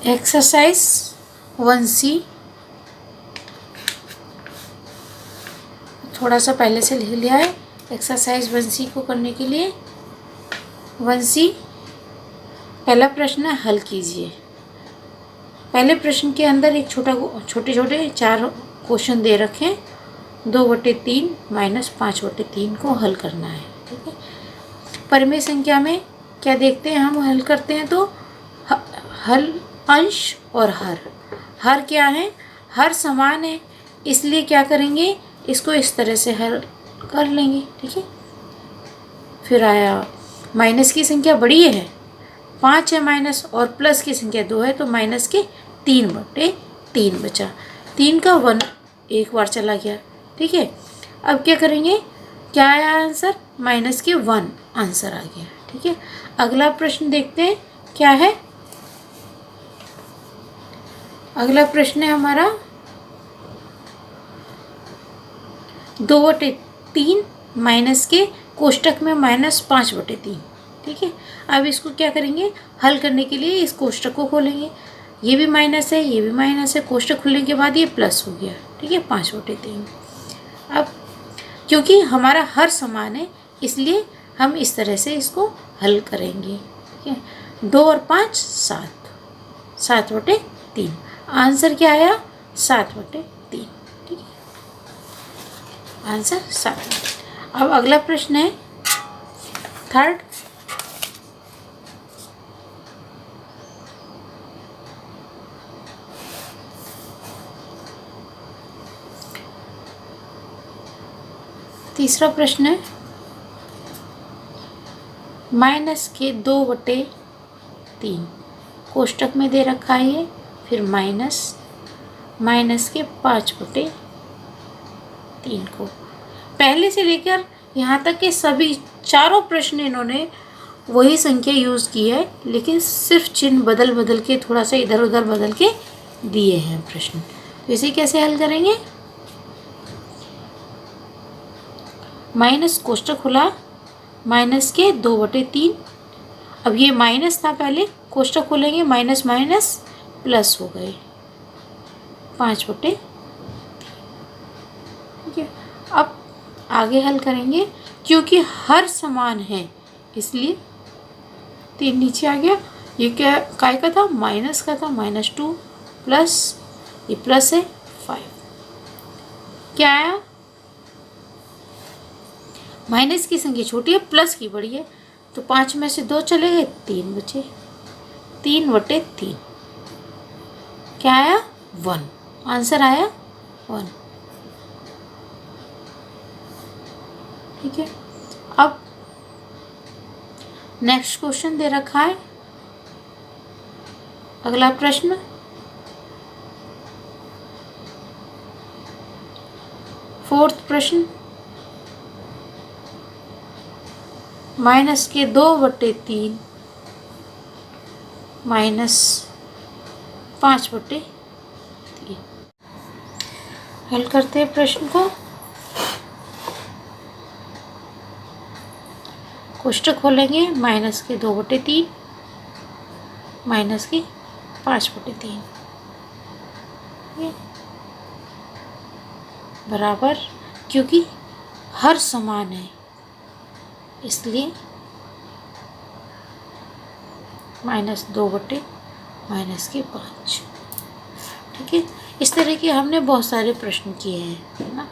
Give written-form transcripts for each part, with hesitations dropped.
Exercise 1C थोड़ा सा पहले से लिख लिया है। एक्सरसाइज 1C को करने के लिए 1C पहला प्रश्न है, हल कीजिए। पहले प्रश्न के अंदर एक छोटे छोटे 4 क्वेश्चन दे रखे हैं। 2/3 माइनस 5/3 को हल करना है। ठीक है, परिमेय संख्या में क्या देखते हैं हम हल करते हैं तो हल अंश और हर क्या है, हर समान है, इसलिए क्या करेंगे, इसको इस तरह से हल कर लेंगे। ठीक है, फिर आया माइनस की संख्या बड़ी है 5 है माइनस, और प्लस की संख्या 2 है, तो माइनस के 3/3 बचा। 3 का 1 एक बार चला गया। ठीक है, अब क्या करेंगे, क्या आया आंसर, माइनस के 1 आंसर आ गया। ठीक है, अगला प्रश्न देखते हैं क्या है। अगला प्रश्न है हमारा 2/3 माइनस के कोष्टक में -5/3। ठीक है, अब इसको क्या करेंगे, हल करने के लिए इस कोष्टक को खोलेंगे। ये भी माइनस है, ये भी माइनस है, कोष्टक खुलने के बाद ये प्लस हो गया। ठीक है, 5/3। अब क्योंकि हमारा हर समान है, इसलिए हम इस तरह से इसको हल करेंगे। ठीक है, 2 और 5 7, 7/3। आंसर क्या आया, 7/3। ठीक है, आंसर 7। अब अगला प्रश्न है थर्ड। तीसरा प्रश्न है माइनस के 2/3 कोष्टक में दे रखा है ये, फिर माइनस के 5/3 को पहले से लेकर यहाँ तक के सभी चारों प्रश्न इन्होंने वही संख्या यूज़ की है, लेकिन सिर्फ चिन्ह बदल के थोड़ा सा इधर उधर बदल के दिए हैं प्रश्न। तो इसे कैसे हल करेंगे, माइनस कोष्टक खुला, माइनस के 2/3। अब ये माइनस था पहले, कोष्टक खोलेंगे, माइनस माइनस प्लस हो गए 5/3। ठीक है, अब आगे हल करेंगे, क्योंकि हर समान है इसलिए 3 नीचे आ गया। ये क्या काय का था, माइनस का था, -2 प्लस ये प्लस है 5। क्या आया, माइनस की संख्या छोटी है, प्लस की बड़ी है, तो 5 में से 2 चले गए, 3 बचे, 3/3। क्या आया, 1। आंसर आया 1। ठीक है, अब नेक्स्ट क्वेश्चन दे रखा है। अगला प्रश्न फोर्थ प्रश्न, माइनस के 2/3 माइनस 5/3। हल करते हैं प्रश्न को। कोष्टक खोलेंगे, माइनस के 2/3 माइनस के 5/3 बराबर, क्योंकि हर समान है इसलिए -2/5। ठीक है, इस तरह के हमने बहुत सारे प्रश्न किए हैं, है ना।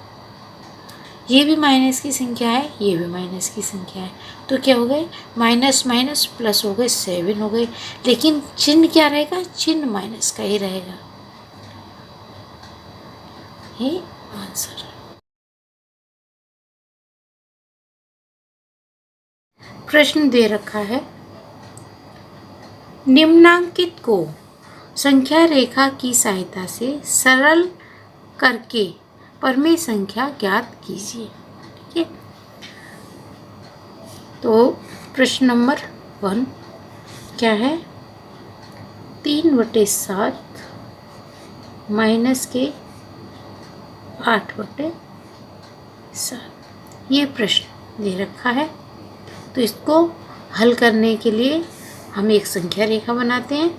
ये भी माइनस की संख्या है, ये भी माइनस की संख्या है, तो क्या हो गए, माइनस माइनस प्लस हो गए, 7 हो गए, लेकिन चिन्ह क्या रहेगा, चिन्ह माइनस का ही रहेगा। ये आंसर। प्रश्न दे रखा है, निम्नांकित को संख्या रेखा की सहायता से सरल करके परिमेय संख्या ज्ञात कीजिए। ठीक है, तो प्रश्न नंबर 1 क्या है, 3/7 माइनस के 8/7 ये प्रश्न दे रखा है। तो इसको हल करने के लिए हम एक संख्या रेखा बनाते हैं।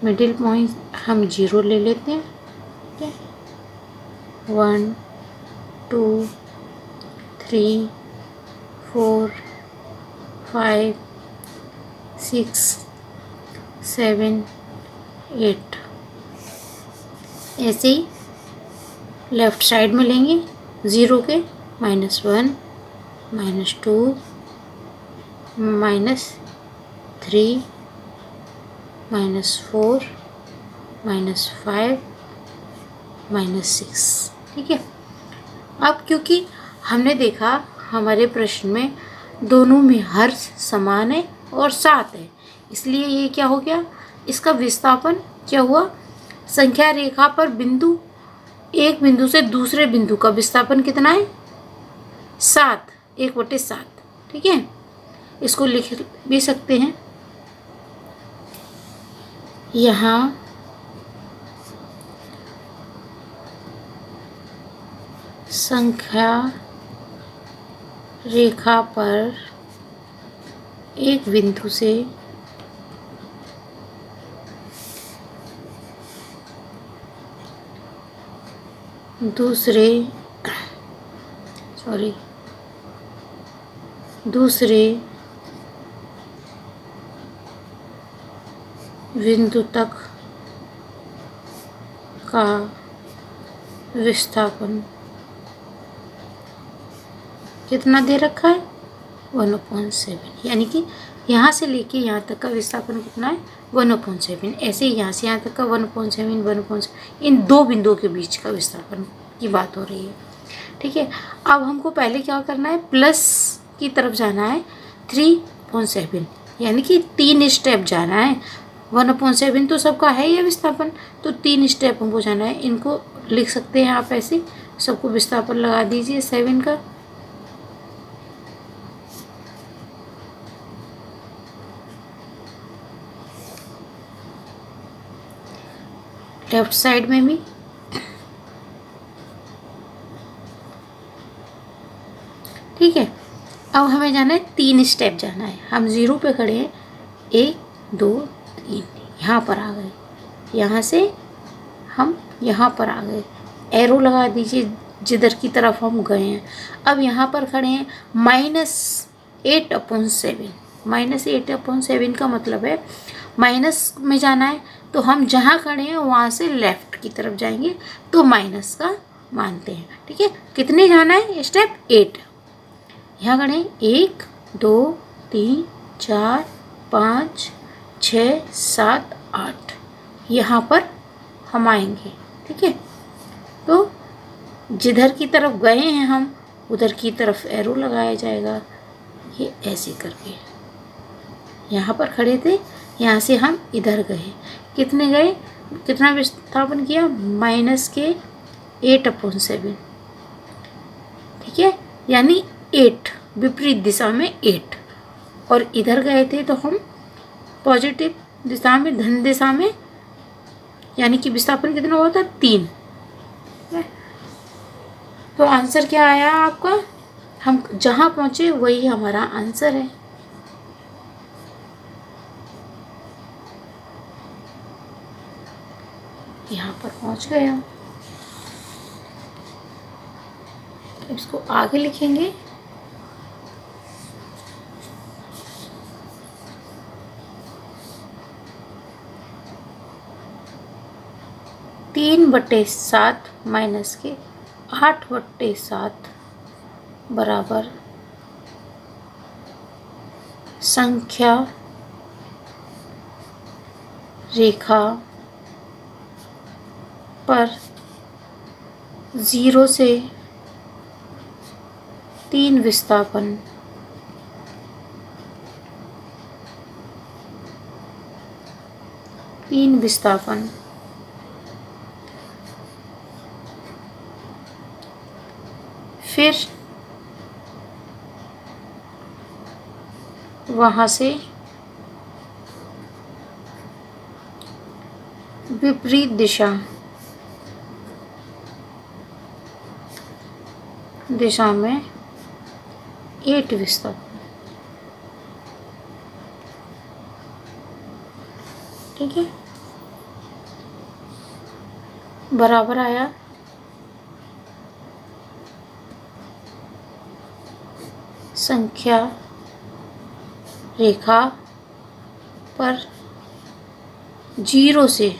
मिडिल पॉइंट हम 0 ले लेते हैं, ठीक है। 1 2 3 4 5 6 7 8 ऐसे ही लेफ़्ट साइड में लेंगे 0 के -1 -2 -3 -4 -5 -6, ठीक है। अब क्योंकि हमने देखा हमारे प्रश्न में दोनों में हर समान है और 7 है, इसलिए ये क्या हो गया, इसका विस्थापन क्या हुआ, संख्या रेखा पर बिंदु, एक बिंदु से दूसरे बिंदु का विस्थापन कितना है, 7, 1/7, ठीक है। इसको लिख भी सकते हैं, यहाँ संख्या रेखा पर एक बिंदु से दूसरे बिंदु तक का विस्थापन कितना दे रखा है, 1/7, यानी कि यहाँ से लेके यहाँ तक का विस्थापन कितना है, 1/7। ऐसे ही यहाँ से यहाँ तक का 1/7, 1/7, इन दो बिंदुओं के बीच का विस्थापन की बात हो रही है, ठीक है। अब हमको पहले क्या करना है, प्लस की तरफ जाना है 3/7, यानी कि 3 स्टेप जाना है। 1/7 तो सबका है ये विस्थापन, तो 3 स्टेप हमको जाना है। इनको लिख सकते हैं आप ऐसे, सबको विस्थापन लगा दीजिए 7 का। लेफ्ट साइड में भी ठीक है। अब हमें जाना है 3 स्टेप जाना है। हम 0 पे खड़े हैं, 1 2 3, यहाँ पर आ गए, यहाँ से हम यहाँ पर आ गए, एरो लगा दीजिए जिधर की तरफ हम गए हैं। अब यहाँ पर खड़े हैं -8/7, -8/7 का मतलब है माइनस में जाना है, तो हम जहाँ खड़े हैं वहाँ से लेफ़्ट की तरफ जाएंगे तो माइनस का मानते हैं, ठीक है। कितने जाना है, स्टेप 8। यहाँ खड़े 1 2 3 4 5 6 7 8, यहाँ पर हम आएंगे, ठीक है। तो जिधर की तरफ गए हैं हम उधर की तरफ एरो लगाया जाएगा, ये ऐसे करके। यहाँ पर खड़े थे, यहाँ से हम इधर गए, कितने गए, कितना विस्थापन किया, -8/7, ठीक है। यानी 8 विपरीत दिशा में 8, और इधर गए थे तो हम पॉजिटिव दिशा में, धन दिशा में, यानी कि विस्थापन कितना हुआ था, 3। तो आंसर क्या आया आपका, हम जहाँ पहुँचे वही हमारा आंसर है। यहाँ पर पहुँच गए हम। इसको आगे लिखेंगे, (3/7 माइनस के 8/7 बराबर संख्या रेखा पर 0 से 3 विस्थापन फिर वहाँ से विपरीत दिशा में 8 विस्थापन, ठीक है। बराबर आया संख्या रेखा पर 0 से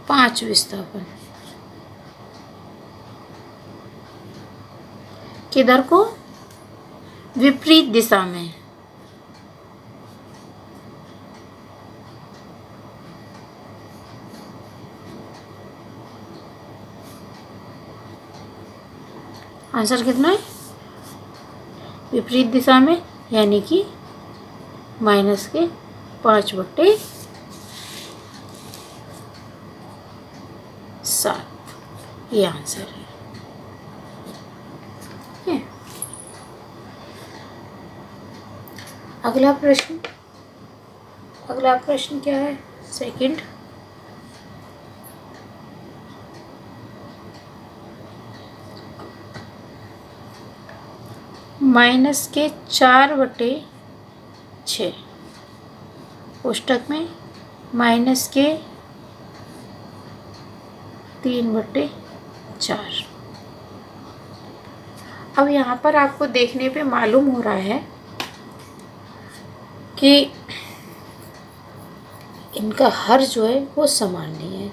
5 विस्थापन। किधर को? विपरीत दिशा में। आंसर कितना है? विपरीत दिशा में, यानी कि -5/7। ये आंसर है। अगला प्रश्न क्या है? सेकंड। -4/6 पुस्तक में -3/4। अब यहाँ पर आपको देखने पे मालूम हो रहा है कि इनका हर जो है वो समान नहीं है।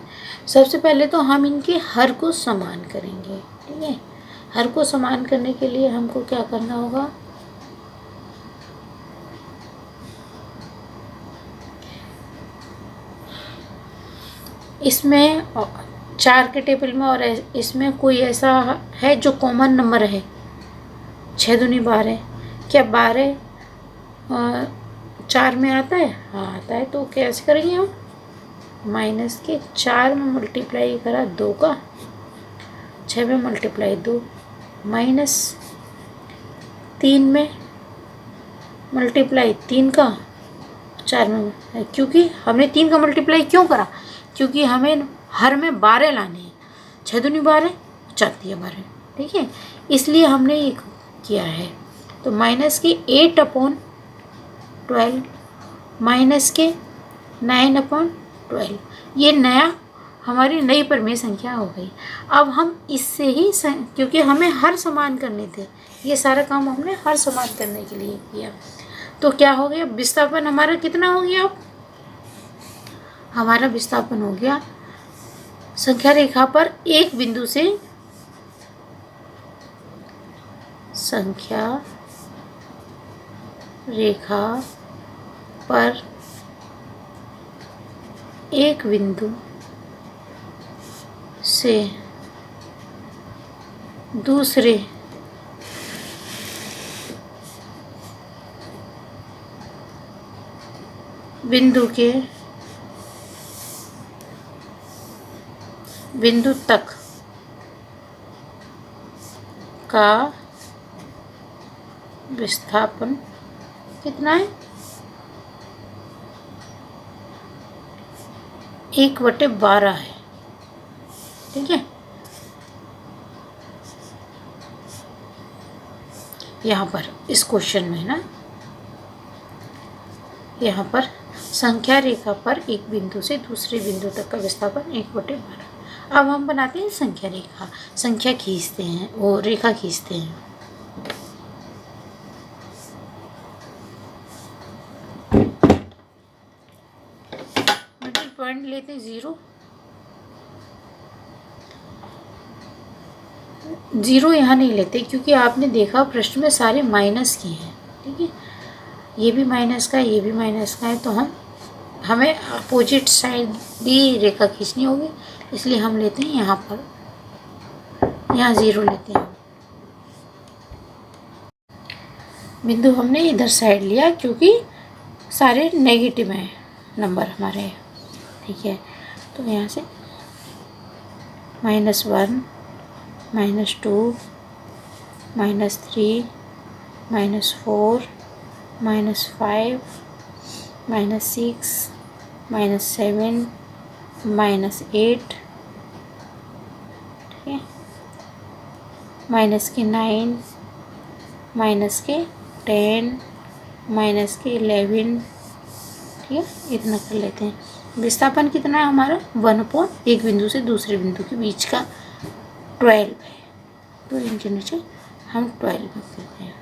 सबसे पहले तो हम इनके हर को समान करेंगे, ठीक है। हर को समान करने के लिए हमको क्या करना होगा? इसमें 4 के टेबल में और इसमें कोई ऐसा है जो कॉमन नंबर है? 6 दूनी 12। क्या 12 4 में आता है? हाँ आता है। तो कैसे करेंगे हम? -4 में मल्टीप्लाई करा 2 का, 6 में मल्टीप्लाई 2, -3 में मल्टीप्लाई 3 का, 4 में, क्योंकि हमने 3 का मल्टीप्लाई क्यों करा? क्योंकि हमें हर में 12 लाने हैं। 6 दूनी 12, 4 तिया 12, ठीक है। इसलिए हमने ये किया है। तो -8/12 -9/12 ये नया हमारी नई परिमेय संख्या हो गई। अब हम इससे ही क्योंकि हमें हर समान करने थे, ये सारा काम हमने हर समान करने के लिए किया। तो क्या हो गया? विस्थापन हमारा कितना हो गया? अब हमारा विस्थापन हो गया संख्या रेखा पर एक बिंदु से संख्या रेखा पर एक बिंदु से दूसरे बिंदु तक का विस्थापन कितना है? 1/12 है, ठीक है। यहाँ पर इस क्वेश्चन में ना, यहाँ पर संख्या रेखा पर एक बिंदु से दूसरे बिंदु तक का विस्थापन 1/12। अब हम बनाते हैं संख्या रेखा, संख्या खींचते हैं, वो रेखा खींचते हैं। मिडिल पॉइंट लेते हैं 0 यहाँ नहीं लेते, क्योंकि आपने देखा प्रश्न में सारे माइनस के हैं, ठीक है। ये भी माइनस का है, ये भी माइनस का है, तो हमें अपोजिट साइड भी रेखा खींचनी होगी, इसलिए हम लेते हैं यहाँ पर, यहाँ 0 लेते हैं। बिंदु हमने इधर साइड लिया क्योंकि सारे नेगेटिव हैं नंबर हमारे, ठीक है। तो यहाँ से -1 -2 -3 -4 -5 -6 -7 -8, ठीक है, -9 -10 -11, ठीक है। इतना कर लेते हैं। विस्थापन कितना है हमारा 1/, एक बिंदु से दूसरे बिंदु के बीच का 12 है, तो इनके नीचे हम 12 लिख देते हैं।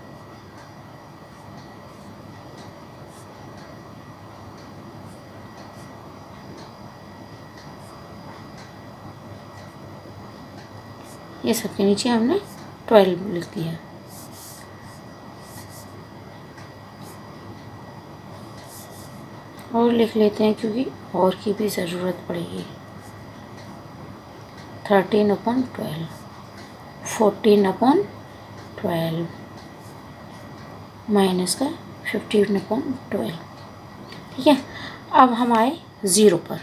ये सबके नीचे हमने 12 लिख दिया। और लिख लेते हैं क्योंकि और की भी ज़रूरत पड़ेगी। 13/12, 14/12 माइनस का 15/12। ठीक है, अब हम आए 0 पर।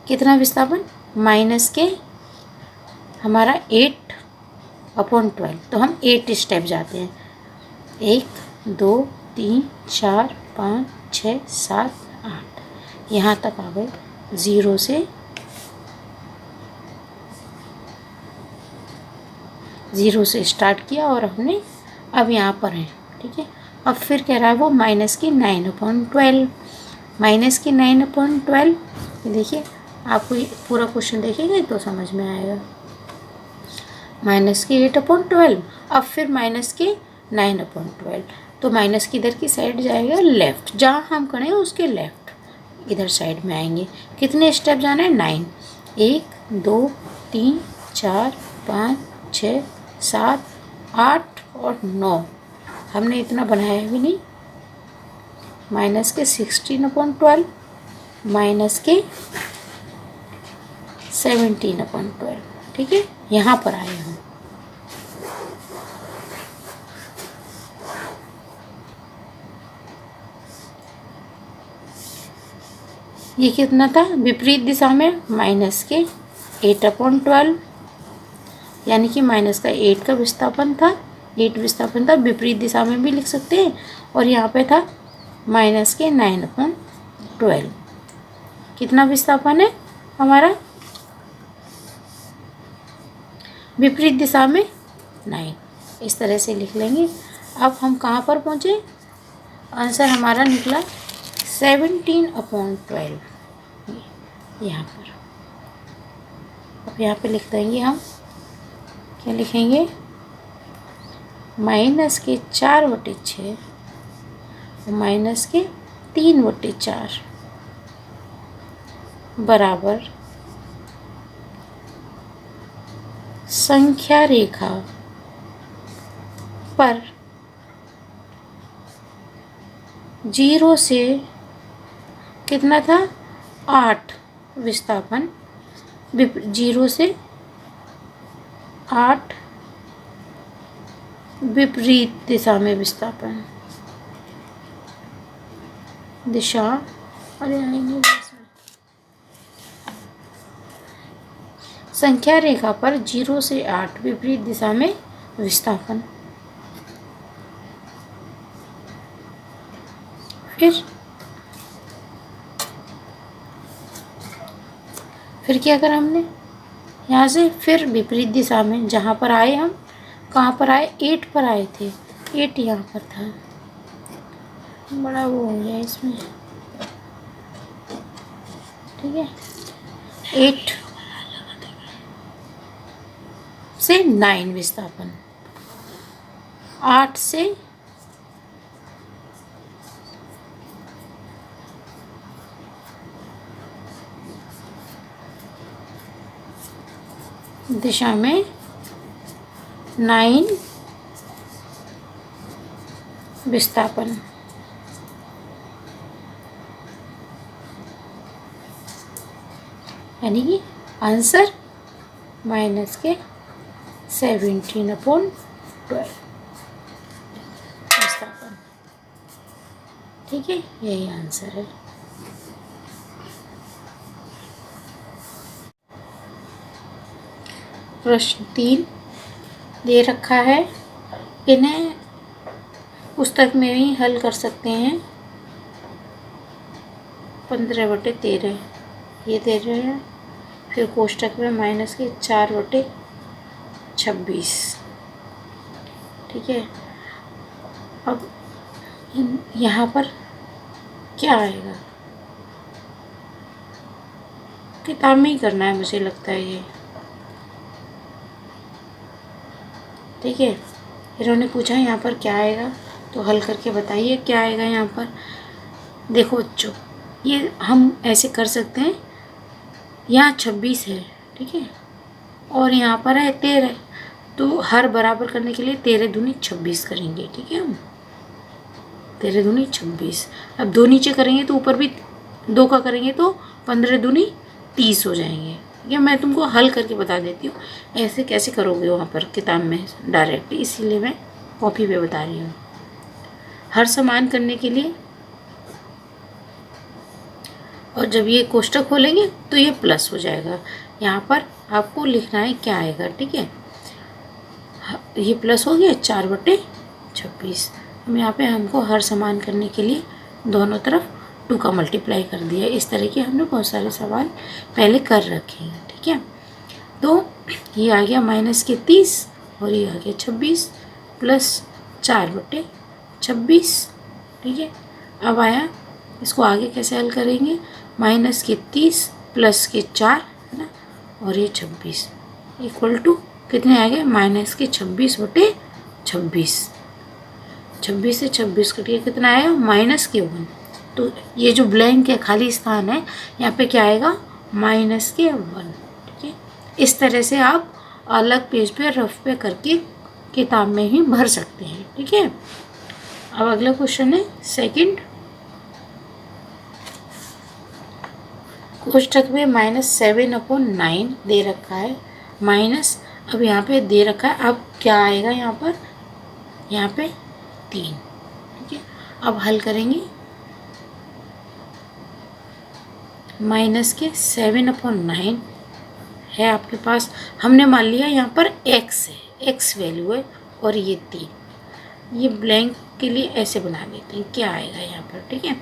कितना विस्थापन? माइनस के हमारा 8/12, तो हम 8 स्टेप जाते हैं। 1 2 3 4 5 6 7 8, यहाँ तक आ गए। 0 से स्टार्ट किया और हमने अब यहाँ पर हैं। ठीक है, अब फिर कह रहा है वो माइनस की 9/12, माइनस की 9/12। देखिए, आपको ये पूरा क्वेश्चन देखेंगे तो समझ में आएगा। माइनस की 8/12, अब फिर माइनस की 9/12, तो माइनस की इधर की साइड जाएगा लेफ़्ट, जहाँ हम खड़े हैं उसके लेफ़्ट इधर साइड में आएंगे। कितने स्टेप जाना है? 9। 1 2 3 4 5 6 7 8 और 9, हमने इतना बनाया भी नहीं। माइनस के 16/12, माइनस के 17/12। ठीक है, यहाँ पर आए हम। ये कितना था विपरीत दिशा में? माइनस के 8/12, यानी कि माइनस का 8 का विस्थापन था, 8 विस्थापन था। विपरीत दिशा में भी लिख सकते हैं। और यहाँ पे था माइनस के 9/12। कितना विस्थापन है हमारा विपरीत दिशा में? 9। इस तरह से लिख लेंगे। अब हम कहाँ पर पहुँचे? आंसर हमारा निकला 17/12, यहाँ पर। अब यहाँ पे लिख देंगे हम, क्या लिखेंगे? माइनस के 4/6 और माइनस के 3/4 बराबर संख्या रेखा पर 0 से कितना था? 8 विस्थापन। 0 से 8 विपरीत दिशा में विस्थापन। दिशा, अरे आएंगे संख्या रेखा पर 0 से 8 विपरीत दिशा में विस्थापन। फिर क्या करा हमने? यहाँ से फिर विपरीत दिशा में, जहाँ पर आए हम, कहाँ पर आए? 8 पर आए थे। 8 यहाँ पर था, बड़ा वो हो गया इसमें। ठीक है, 8 से 9 विस्थापन, 8 से दिशा में 9 विस्थापन। यानी कि आंसर माइनस के 17/12 विस्थापन। ठीक है, यही आंसर है। प्रश्न 3 दे रखा है, इन्हें पुस्तक में भी हल कर सकते हैं। 15/13 ये दे रहे हैं, फिर कोष्टक में माइनस के 4/26। ठीक है, अब यहाँ पर क्या आएगा? किताब में ही करना है मुझे लगता है ये, ठीक है। इन्होंने पूछा यहाँ पर क्या आएगा, तो हल करके बताइए क्या आएगा यहाँ पर। देखो बच्चों, ये हम ऐसे कर सकते हैं, यहाँ 26 है, ठीक है, और यहाँ पर है 13, तो हर बराबर करने के लिए 13 दूनी 26 करेंगे, ठीक है। हम 13 दूनी 26, अब 2 नीचे करेंगे तो ऊपर भी 2 का करेंगे तो 15 दूनी 30 हो जाएंगे। या मैं तुमको हल करके बता देती हूँ, ऐसे कैसे करोगे वहाँ पर किताब में डायरेक्ट, इसीलिए मैं कॉपी पे बता रही हूँ। हर समान करने के लिए, और जब ये कोष्टक खोलेंगे तो ये प्लस हो जाएगा। यहाँ पर आपको लिखना है क्या आएगा, ठीक है। ये प्लस हो गया 4/26। हम यहाँ पे हमको हर समान करने के लिए दोनों तरफ 2 का मल्टीप्लाई कर दिया। इस तरह के हमने बहुत सारे सवाल पहले कर रखे हैं, ठीक है। तो ये आ गया -30 और ये आ गया 26 प्लस 4/26, ठीक है। अब आया, इसको आगे कैसे हल करेंगे, -30 प्लस के 4 है ना, और ये 26 इक्वल टू कितने आ गए, -26/26। 26 से 26 कटिए कितना आएगा, -1। तो ये जो ब्लैंक है, खाली स्थान है, यहाँ पे क्या आएगा, -1, ठीक है। इस तरह से आप अलग पेज पे रफ पे करके किताब में ही भर सकते हैं, ठीक है। अब अगला क्वेश्चन है सेकंड, कोष्टक में -7/9 दे रखा है, माइनस अब यहाँ पे दे रखा है, अब क्या आएगा यहाँ पर, यहाँ पे 3, ठीक है। अब हल करेंगे, -7/9 है आपके पास, हमने मान लिया यहाँ पर x है, x वैल्यू है, और ये 3, ये ब्लैंक के लिए ऐसे बना देते हैं, क्या आएगा यहाँ पर, ठीक है।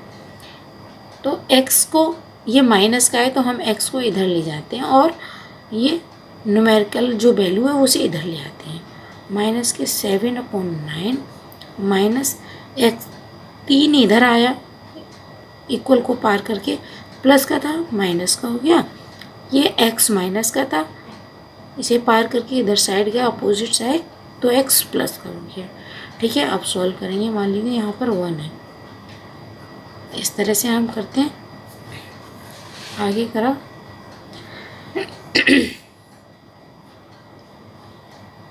तो x को, ये माइनस का है तो हम x को इधर ले जाते हैं, और ये न्यूमेरिकल जो वैल्यू है उसे इधर ले आते हैं। -7/9 माइनस x, 3 इधर आया इक्वल को पार करके, प्लस का था माइनस का हो गया, ये x माइनस का था, इसे पार करके इधर साइड गया अपोजिट साइड, तो x प्लस का हो गया, ठीक है। अब सॉल्व करेंगे, मान लीजिए यहाँ पर 1 है, इस तरह से हम करते हैं। आगे करा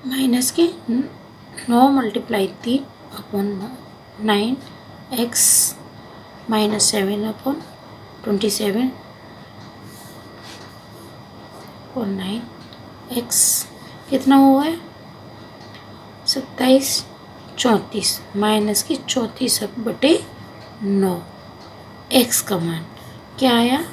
माइनस के 9 × 3/9 x -7/27 और 9 x कितना हुआ है, 27 34 -34/9 x का मान क्या आया,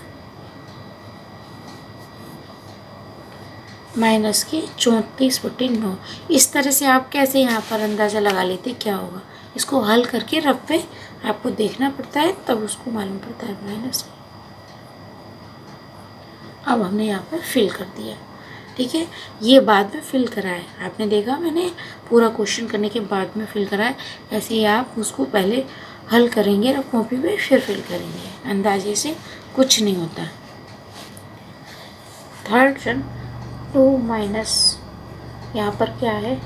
-34/9। इस तरह से आप कैसे यहाँ पर अंदाज़ा लगा लेते क्या होगा, इसको हल करके रफ पे आपको देखना पड़ता है, तब उसको मालूम पड़ता है माइनस। अब हमने यहाँ पर फिल कर दिया, ठीक है। ये बाद में फिल करा है, आपने देखा मैंने पूरा क्वेश्चन करने के बाद में फिल करा है, ऐसे ही आप उसको पहले हल करेंगे रफ कॉपी पे, फिर फिल करेंगे, अंदाजे से कुछ नहीं होता। थर्ड वन 2 माइनस, यहाँ पर क्या है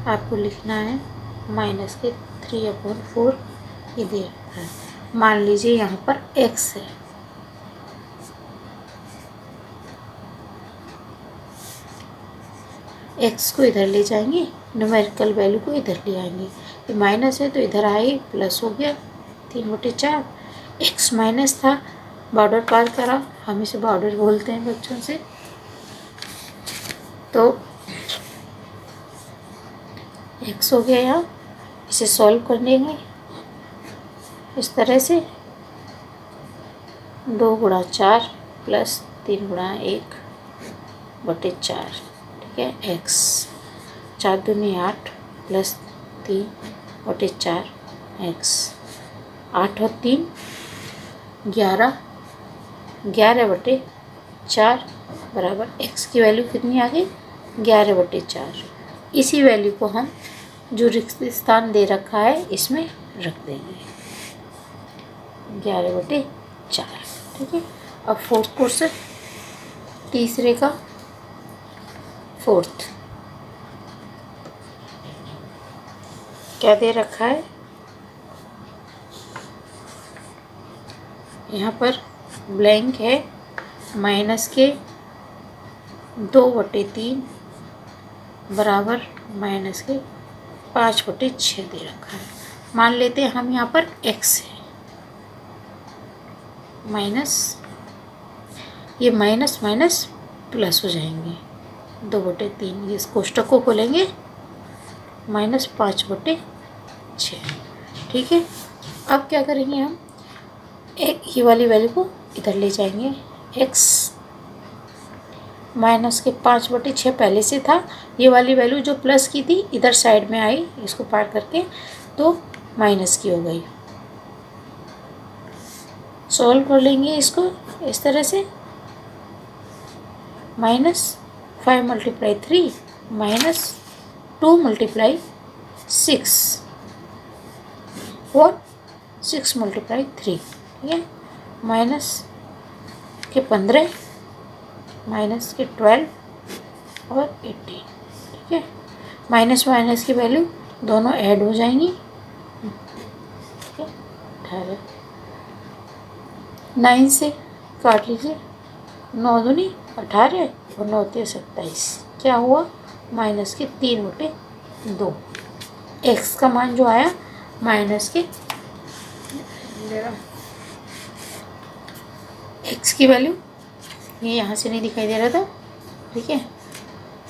आपको लिखना है, -3/4 ये दे रखा है। मान लीजिए यहाँ पर x है, x को इधर ले जाएंगे, न्यूमेरिकल वैल्यू को इधर ले आएंगे, ये माइनस है तो इधर आए प्लस हो गया 3/4, x माइनस था, बॉर्डर पार करा, हम इसे बॉर्डर बोलते हैं बच्चों से, तो x हो गया यहाँ, इसे सॉल्व कर लेंगे इस तरह से, 2 × 4 प्लस 3 × 1/4, ठीक है। x 4 दूनी 8 प्लस 3/4 x, 8 और 3 11, 11/4 बराबर x की वैल्यू कितनी आ गई, 11/4। इसी वैल्यू को हम जो रिक्त स्थान दे रखा है इसमें रख देंगे, 11/4, ठीक है। अब फोर्थ क्वेश्चन, तीसरे का फोर्थ। क्या दे रखा है यहाँ पर? ब्लैंक है, माइनस के 2/3 बराबर माइनस के 5/6 दे रखा है। मान लेते हैं हम यहाँ पर x है, माइनस, ये माइनस माइनस प्लस हो जाएंगे, 2/3, इस कोष्टक को खोलेंगे, -5/6। ठीक है, अब क्या करेंगे हम, एक ये वाली वैल्यू को इधर ले जाएंगे, x माइनस के 5/6 पहले से था, ये वाली वैल्यू जो प्लस की थी इधर साइड में आई, इसको पार करके तो माइनस की हो गई। सॉल्व कर लेंगे इसको इस तरह से, -5 × 3 -2 × 6 और 6 × 3, ठीक है, माइनस के 15, माइनस के 12 और 18, ठीक है। माइनस माइनस की वैल्यू दोनों ऐड हो जाएंगी, ठीक है। 18, 9 से काट लीजिए, 9 दूनी 18 और 9 × 27, क्या हुआ, माइनस के 3/2। एक्स का मान जो आया माइनस के, एक्स की वैल्यू ये यहाँ से नहीं दिखाई दे रहा था, ठीक है,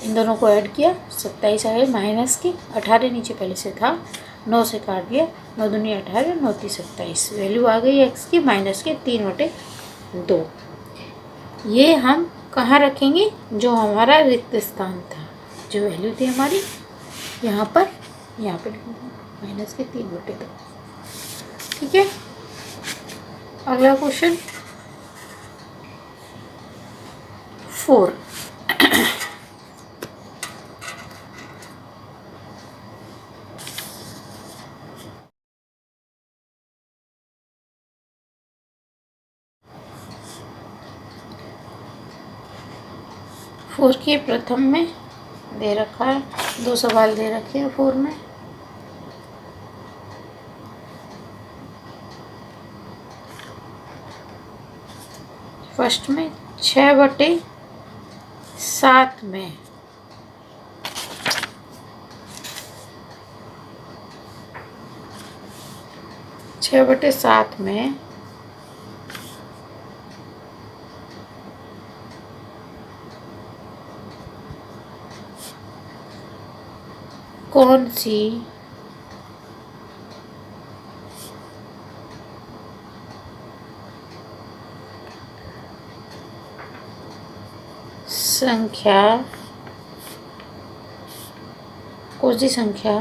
इन दोनों को ऐड किया, 27 आ गए, माइनस के 18 नीचे पहले से था, 9 से काट दिया, 9 दूनी 18, 9 × 27, वैल्यू आ गई एक्स की माइनस के 3/2। ये हम कहाँ रखेंगे, जो हमारा रिक्त स्थान था, जो वैल्यू थी हमारी यहाँ पर माइनस के 3/2, ठीक है। अगला क्वेश्चन 4। फोर के प्रथम में दे रखा है, 2 सवाल दे रखे हैं 4 में। फर्स्ट में 6/7 में 6/7 में कौन सी संख्या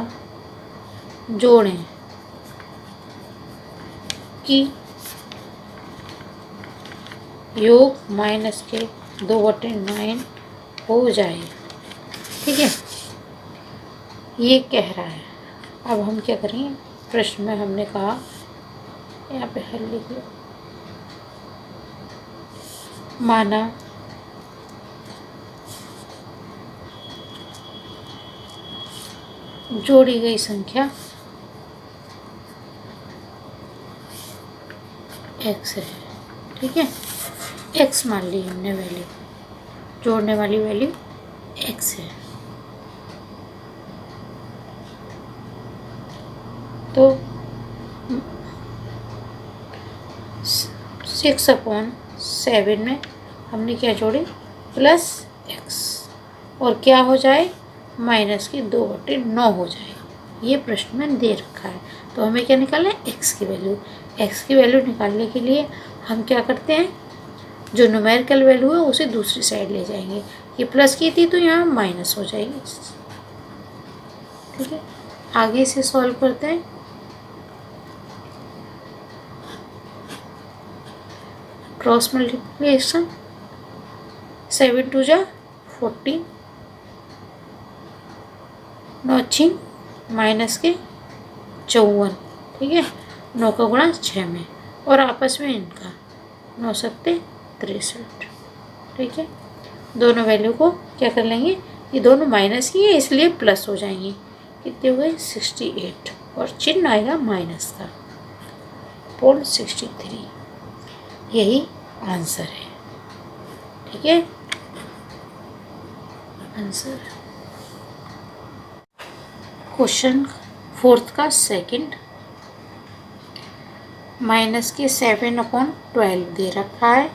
जोड़ें कि योग माइनस के 2/9 हो जाए, ठीक है, ये कह रहा है। अब हम क्या करेंगे, प्रश्न में हमने कहा, यहाँ पे हल लिख लो, माना जोड़ी गई संख्या x है, ठीक है, x मान ली हमने वैल्यू, जोड़ने वाली वैल्यू x है, तो 6/7 में हमने क्या जोड़े, +x, और क्या हो जाए, माइनस की 2/9 हो जाए। ये प्रश्न में दे रखा है, तो हमें क्या निकालना है, x की वैल्यू। x की वैल्यू निकालने के लिए हम क्या करते हैं, जो न्यूमेरिकल वैल्यू है उसे दूसरी साइड ले जाएंगे, ये प्लस की थी तो यहाँ माइनस हो जाएगी, ठीक है। आगे से सॉल्व करते हैं, क्रॉस मल्टीप्लिकेशन, 7 × 2 = 14, 9 माइनस के 54, ठीक है, 9 का गुणा 6 में, और आपस में इनका 9 × 7 = 63, ठीक है। दोनों वैल्यू को क्या कर लेंगे, ये दोनों माइनस ही है इसलिए प्लस हो जाएंगे। कितने हुए 68 और चिन्ह आएगा माइनस का। 0.63 यही आंसर है। ठीक है, आंसर क्वेश्चन 4 का सेकंड। माइनस के 7/12 दे रखा है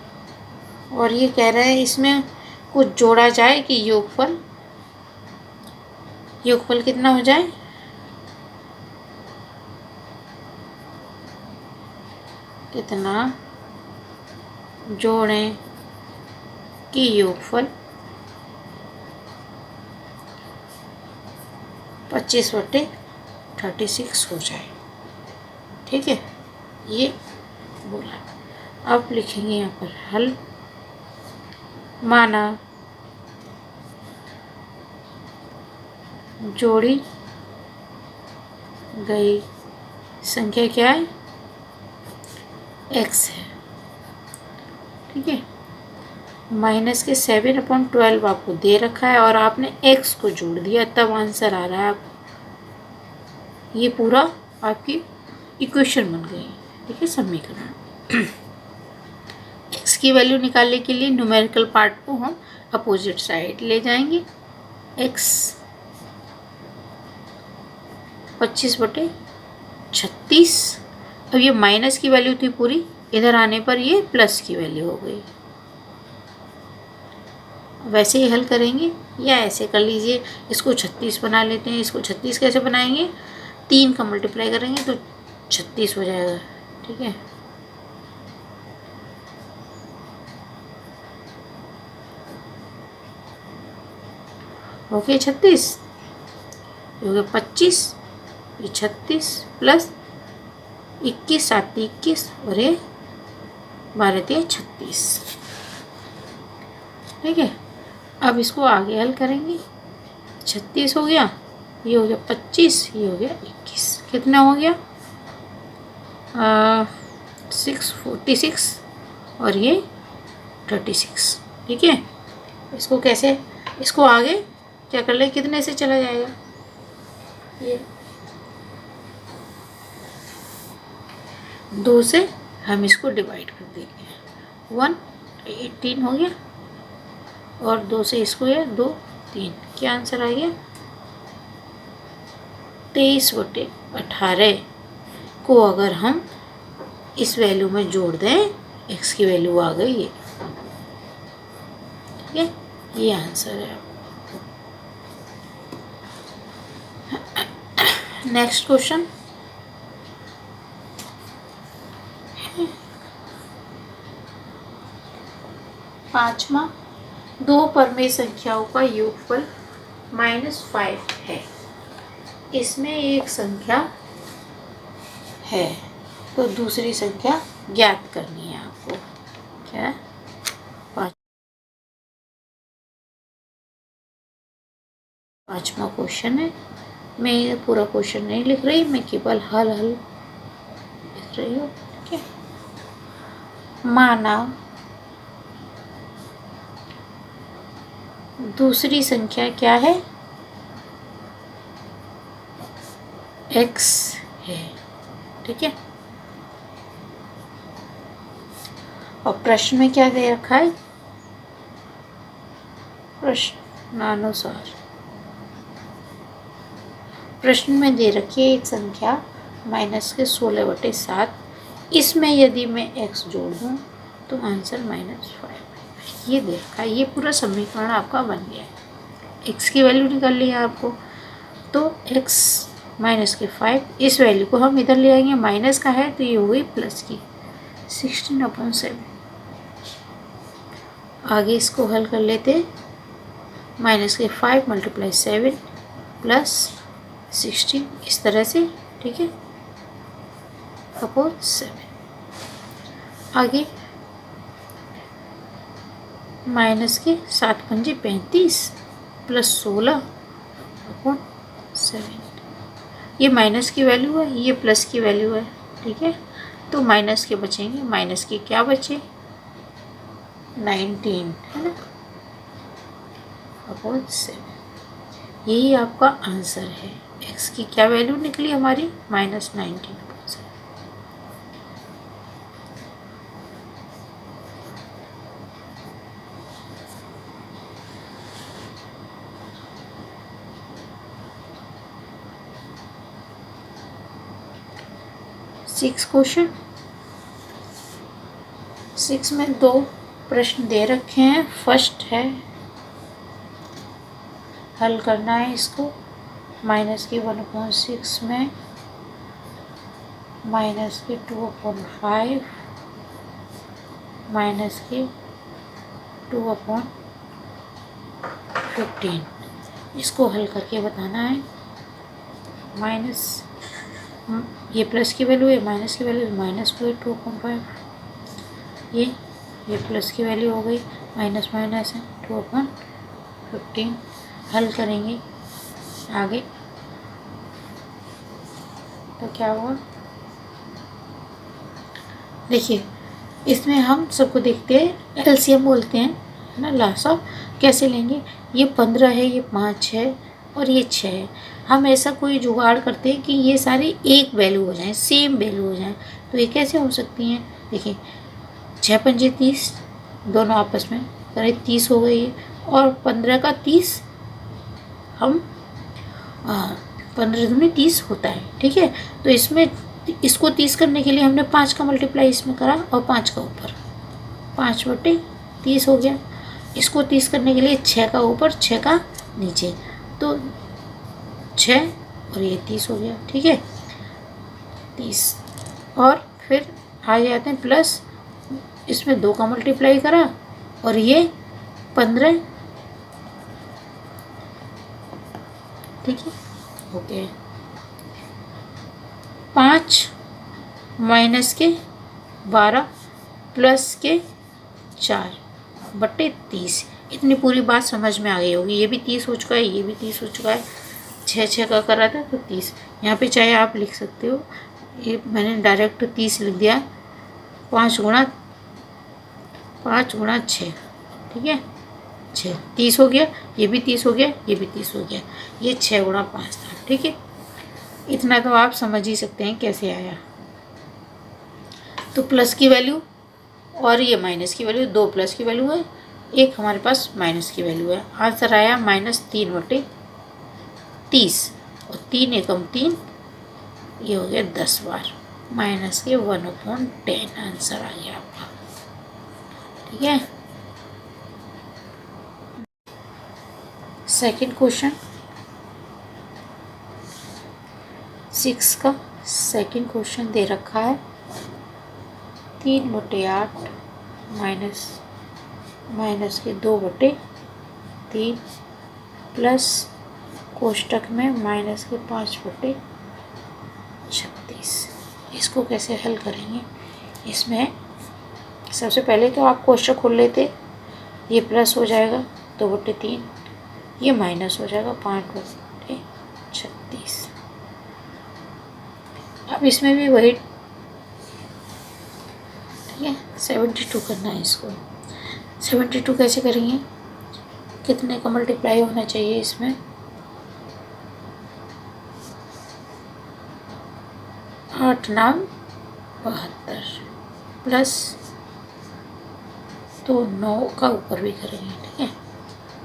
और ये कह रहा है इसमें कुछ जोड़ा जाए कि योगफल कितना हो जाए, कितना जोड़ें कि योगफल 25/36 हो जाए। ठीक है, ये बोला। अब लिखेंगे यहाँ पर हल। माना जोड़ी गई संख्या क्या है, x है। ठीक है, माइनस के 7/12 आपको दे रखा है और आपने x को जोड़ दिया तब आंसर आ रहा है। आप ये पूरा आपकी इक्वेशन बन गई। ठीक है, समीकरण। x की वैल्यू निकालने के लिए न्यूमेरिकल पार्ट को हम अपोजिट साइड ले जाएंगे। x 25/36। अब ये माइनस की वैल्यू थी पूरी, इधर आने पर ये प्लस की वैल्यू हो गई। वैसे ही हल करेंगे या ऐसे कर लीजिए, इसको 36 बना लेते हैं। इसको 36 कैसे बनाएंगे, 3 का मल्टीप्लाई करेंगे तो 36 हो जाएगा। ठीक है, हो गया 36, हो गया 25, ये 36 प्लस 21, 7 21 और ये 12 36। ठीक है, अब इसको आगे हल करेंगे। 36 हो गया, ये हो गया 25, ये हो गया 21, कितना हो गया 646 और ये 36। ठीक है, इसको कैसे, इसको आगे क्या कर ले, कितने से चला जाएगा, ये 2 से हम इसको डिवाइड कर देंगे। 1 18 हो गया और 2 से इसको है 2 3, क्या आंसर आ गया 23/18 को अगर हम इस वैल्यू में जोड़ दें, x की वैल्यू आ गई है। ठीक है, ये आंसर है। नेक्स्ट क्वेश्चन, पांचवा, 2 परमेय संख्याओं का योगफल -5 है। इसमें एक संख्या है तो दूसरी संख्या ज्ञात करनी है आपको। क्या, पांचवा क्वेश्चन है। मैं ये पूरा क्वेश्चन नहीं लिख रही, मैं केवल हल लिख रही हूँ। ठीक है, माना दूसरी संख्या क्या है, x है। ठीक है, और प्रश्न में क्या दे रखा है, प्रश्नानुसार प्रश्न में दे रखी है एक संख्या माइनस के 16/7। इसमें यदि मैं x जोड़ दूँ तो आंसर -5 ये दे रखा है। ये पूरा समीकरण आपका बन गया है। x की वैल्यू निकाल लिया आपको, तो x -5 इस वैल्यू को हम इधर ले आएंगे, माइनस का है तो ये हो गई प्लस की 16/7। आगे इसको हल कर लेते, -5 × 7 + 16 इस तरह से। ठीक है, अपॉन 7। आगे -7 × 35 + 16/7। ये माइनस की वैल्यू है, ये प्लस की वैल्यू है। ठीक है, तो माइनस के बचेंगे, माइनस के क्या बचे 19 है ना, अपॉन 7। यही आपका आंसर है। x की क्या वैल्यू निकली हमारी? -19। 6 क्वेश्चन। 6 में 2 प्रश्न दे रखे हैं। फर्स्ट है, हल करना है इसको। -1/6 में -2/5 -2/15 इसको हल करके बताना है। ये प्लस की वैल्यू है, माइनस की वैल्यू -2/5। ये प्लस की वैल्यू हो गई, माइनस माइनस है 2/15। हल करेंगे आगे तो क्या हुआ, देखिए इसमें हम सबको देखते हैं, एलसीएम बोलते हैं, है ना, लास्ट ऑफ। कैसे लेंगे? ये 15 है, ये 5 है और ये 6 है। हम ऐसा कोई जुगाड़ करते हैं कि ये सारी एक वैल्यू हो जाए, सेम वैल्यू हो जाए। तो ये कैसे हो सकती हैं? देखिए 6 पंजे 30, दोनों आपस में करीब 30 हो गई है। और 15 का 30 हम 15 दूनी 30 होता है, ठीक है। तो इसमें इसको 30 करने के लिए हमने 5 का मल्टीप्लाई इसमें करा और 5 का ऊपर, 5/30 हो गया। इसको 30 करने के लिए 6 का ऊपर 6 का नीचे, तो 6 और ये 30 हो गया, ठीक है 30। और फिर आ जाते हैं प्लस, इसमें 2 का मल्टीप्लाई करा और ये 15, ठीक है ओके। 5 माइनस के 12 प्लस के 4/30। इतनी पूरी बात समझ में आ गई होगी। ये भी 30 हो चुका है, ये भी 30 हो चुका है। 6 का करा था तो 30। यहाँ पे चाहे आप लिख सकते हो, ये मैंने डायरेक्ट 30 लिख दिया। 5 गुणा 6, ठीक है 6, 30 हो गया। ये भी 30 हो गया, ये भी 30 हो गया। ये 6 गुणा 5 था, ठीक है। इतना तो आप समझ ही सकते हैं कैसे आया। तो प्लस की वैल्यू और ये माइनस की वैल्यू, 2 प्लस की वैल्यू है, 1 हमारे पास माइनस की वैल्यू है। आंसर आया -3/30 और 3 एकम 3, ये हो गया 10 बार, माइनस के 1/10 आंसर आ गया आपका, ठीक है। सेकंड क्वेश्चन 6 का सेकंड क्वेश्चन दे रखा है। 3/8 माइनस के 2/3 प्लस कोष्टक में -5/36। इसको कैसे हल करेंगे? इसमें सबसे पहले तो आप कोष्टक खोल लेते, ये प्लस हो जाएगा 2/3, ये माइनस हो जाएगा 5/36। अब इसमें भी वही, ठीक है 72 करना है इसको। 72 कैसे करेंगे? कितने का मल्टीप्लाई होना चाहिए इसमें? 8 9 72 प्लस तो 9 का ऊपर भी करेंगे, ठीक है।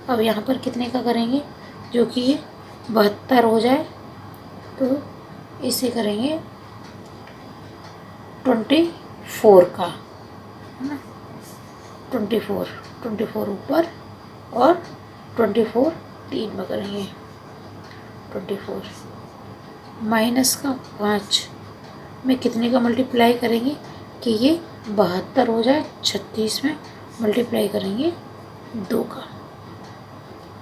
अब यहाँ पर कितने का करेंगे? जो कि ये 72 हो जाए, तो इसे करेंगे 24 का, है ना। 24 ऊपर और 24 3 में करेंगे। 24 माइनस का 5 में कितने का मल्टीप्लाई करेंगे कि ये 72 हो जाए, 36 में मल्टीप्लाई करेंगे 2 का,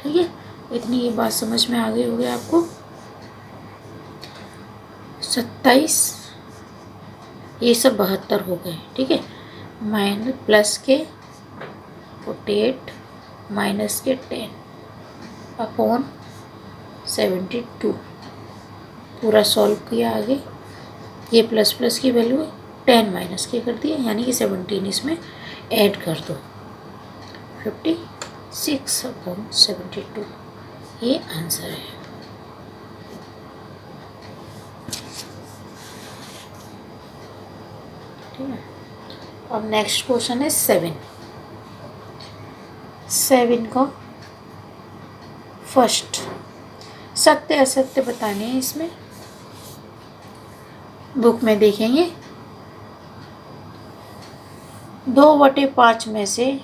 ठीक है। इतनी ये बात समझ में आ गई होगी आपको। 27, ये सब 72 हो गए, ठीक है। माइनस प्लस के 48 माइनस के 10 अपॉन 72 पूरा सॉल्व किया। आगे ये प्लस प्लस की वैल्यू 10 माइनस के कर दिए, यानी कि 17 इसमें ऐड कर दो, 56 6/72 ये आंसर है। ठीक है। अब नेक्स्ट क्वेश्चन है 7 का फर्स्ट सत्य असत्य बताने हैं। इसमें बुक में देखेंगे 2/5 में से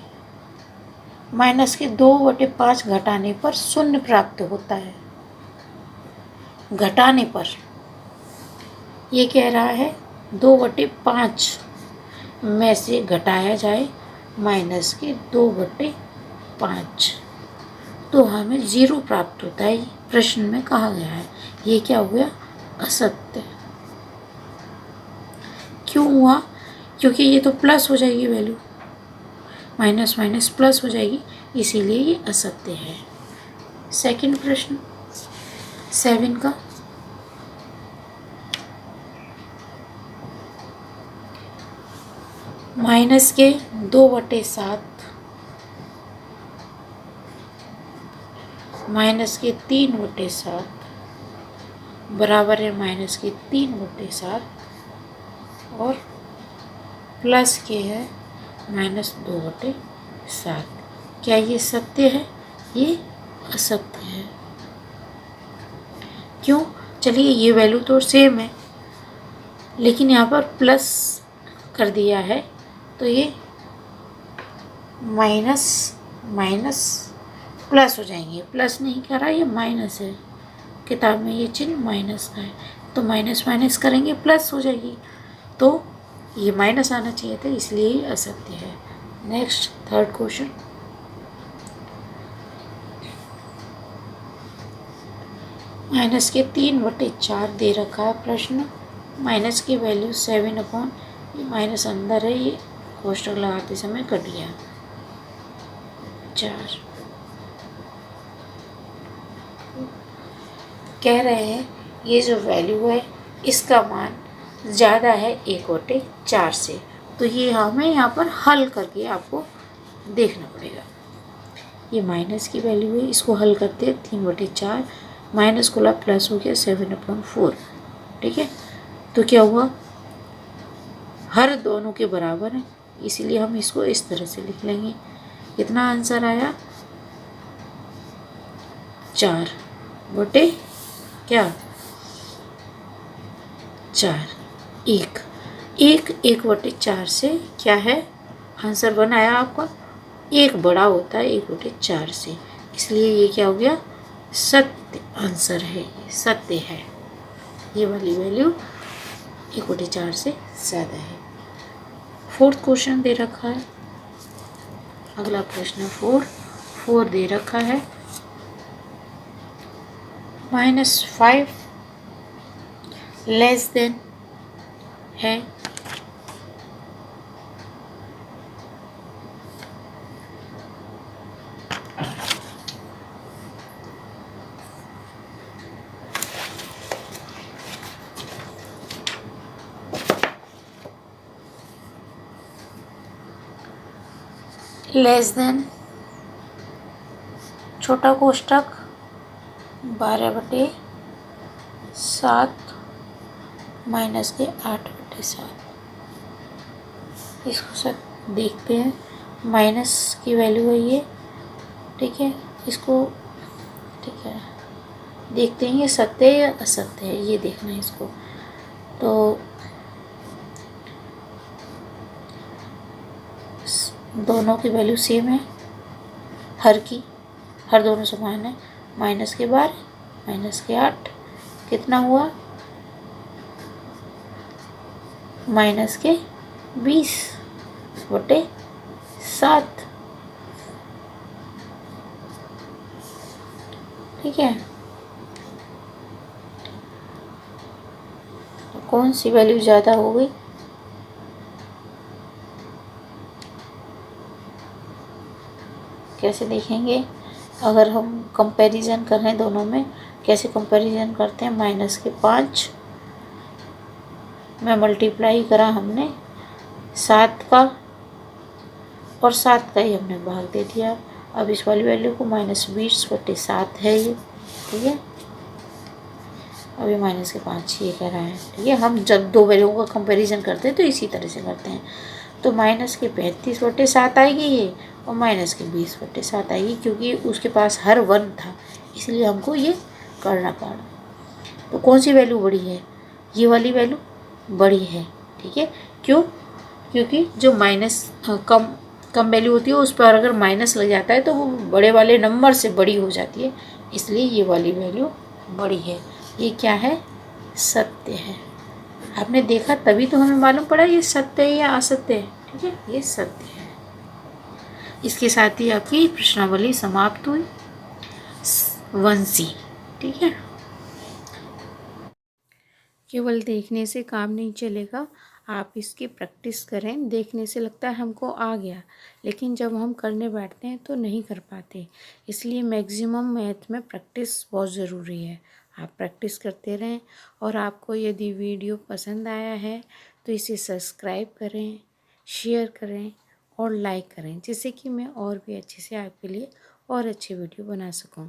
-2/5 घटाने पर शून्य प्राप्त होता है। घटाने पर ये कह रहा है 2/5 में से घटाया जाए -2/5 तो हमें 0 प्राप्त होता है। प्रश्न में कहा गया है। ये क्या हो गया? असत्य। क्यों हुआ? क्योंकि ये तो प्लस हो जाएगी वैल्यू, माइनस माइनस प्लस हो जाएगी, इसीलिए ये असत्य है। सेकंड प्रश्न 7 का माइनस के 2/7 माइनस के 3/7 बराबर है माइनस के 3/7 और प्लस के है -2/7। क्या ये सत्य है? ये असत्य है। क्यों? चलिए ये वैल्यू तो सेम है, लेकिन यहाँ पर प्लस कर दिया है तो ये माइनस माइनस प्लस हो जाएंगे। प्लस नहीं करा, ये माइनस है। किताब में ये चिन्ह माइनस का है, तो माइनस माइनस करेंगे प्लस हो जाएगी, तो ये माइनस आना चाहिए था, इसलिए ये असत्य है। नेक्स्ट थर्ड क्वेश्चन माइनस के 3/4 दे रखा है प्रश्न। माइनस की वैल्यू 7 ये माइनस अंदर है, ये कोष्टक लगाते समय कट गया 4। कह रहे हैं ये जो वैल्यू है इसका मान ज़्यादा है 1/4 से, तो ये हमें यहाँ पर हल करके आपको देखना पड़ेगा। ये माइनस की वैल्यू है, इसको हल करते हैं 3/4 माइनस को प्लस हो गया 7/4। ठीक है, तो क्या हुआ? हर दोनों के बराबर है, इसीलिए हम इसको इस तरह से लिख लेंगे। कितना आंसर आया? 4 बटे क्या? 4 1/4 से क्या है आंसर बनाया आपका? 1 बड़ा होता है 1/4 से, इसलिए ये क्या हो गया? सत्य आंसर है, ये सत्य है। ये वाली वैल्यू 1/4 से ज़्यादा है। फोर्थ क्वेश्चन दे रखा है। अगला प्रश्न 4 दे रखा है -5 लेस देन है लेस देन छोटा कोष्टक 12/7 माइनस के 8/7। इसको सब देखते हैं। माइनस की वैल्यू है ये, ठीक है। इसको ठीक है देखते हैं ये सत्य है या असत्य है, ये देखना है इसको। तो दोनों की वैल्यू सेम है, हर दोनों समान है। माइनस के 12 माइनस के 8 कितना हुआ? माइनस के 20/7। ठीक है, तो कौन सी वैल्यू ज़्यादा हो गई? कैसे देखेंगे? अगर हम कंपैरिजन करें दोनों में, कैसे कंपैरिजन करते हैं? माइनस के 5 में मल्टीप्लाई करा हमने 7 का, और 7 का ही हमने भाग दे दिया। अब इस वाली वैल्यू को -20/7 है ये, ठीक है। अब ये माइनस के 5 ये कह रहा है, ठीक है। हम जब दो वैल्यूओं का कंपैरिजन करते हैं तो इसी तरह से करते हैं। तो माइनस के 35/7 आएगी ये, और माइनस के 20/7 आएगी, क्योंकि उसके पास हर 1 था, इसलिए हमको ये करना पड़ा। तो कौन सी वैल्यू बड़ी है? ये वाली वैल्यू बड़ी है, ठीक है। क्यों? क्योंकि जो माइनस कम वैल्यू होती है उस पर अगर माइनस लग जाता है तो वो बड़े वाले नंबर से बड़ी हो जाती है, इसलिए ये वाली वैल्यू बड़ी है। ये क्या है? सत्य है। आपने देखा तभी तो हमें मालूम पड़ा ये सत्य है या असत्य है, ठीक है। ये सत्य है। इसके साथ ही आपकी प्रश्नावली समाप्त हुई। वंशी, ठीक है। केवल देखने से काम नहीं चलेगा, आप इसकी प्रैक्टिस करें। देखने से लगता है हमको आ गया, लेकिन जब हम करने बैठते हैं तो नहीं कर पाते। इसलिए मैक्सिमम मैथ में प्रैक्टिस बहुत ज़रूरी है। आप प्रैक्टिस करते रहें। और आपको यदि वीडियो पसंद आया है तो इसे सब्सक्राइब करें, शेयर करें और लाइक करें, जिससे कि मैं और भी अच्छे से आपके लिए और अच्छे वीडियो बना सकूं।